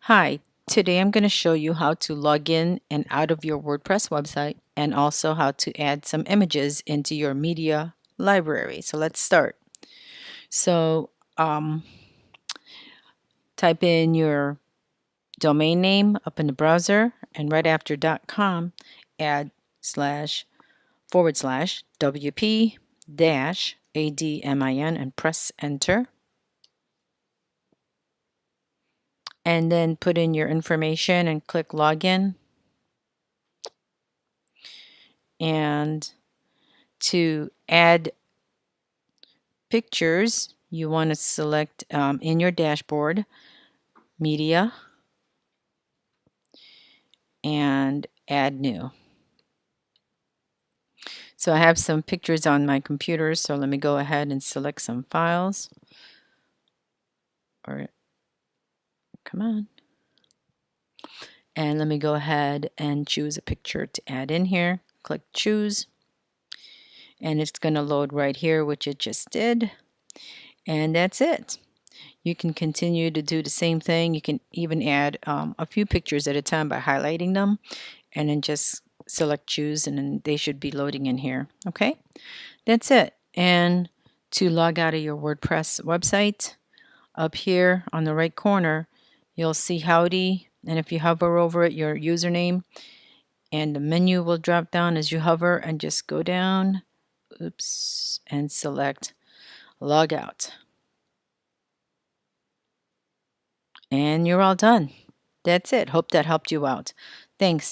Hi, today I'm going to show you how to log in and out of your WordPress website and also how to add some images into your media library. So let's start. So type in your domain name up in the browser and right after .com add //wp -admin and press enter. And then put in your information and click login. And to add pictures, you want to select in your dashboard, media, and add new. So I have some pictures on my computer, so let me go ahead and select some files. Or come on. And let me go ahead and choose a picture to add in here. Click choose. And it's going to load right here, which it just did. And that's it. You can continue to do the same thing. You can even add a few pictures at a time by highlighting them and then just select choose, and then they should be loading in here. Okay, that's it. And to log out of your WordPress website, up here on the right corner, you'll see howdy, and if you hover over it, your username, and the menu will drop down as you hover, and just go down, oops, and select log out. And you're all done. That's it. Hope that helped you out. Thanks.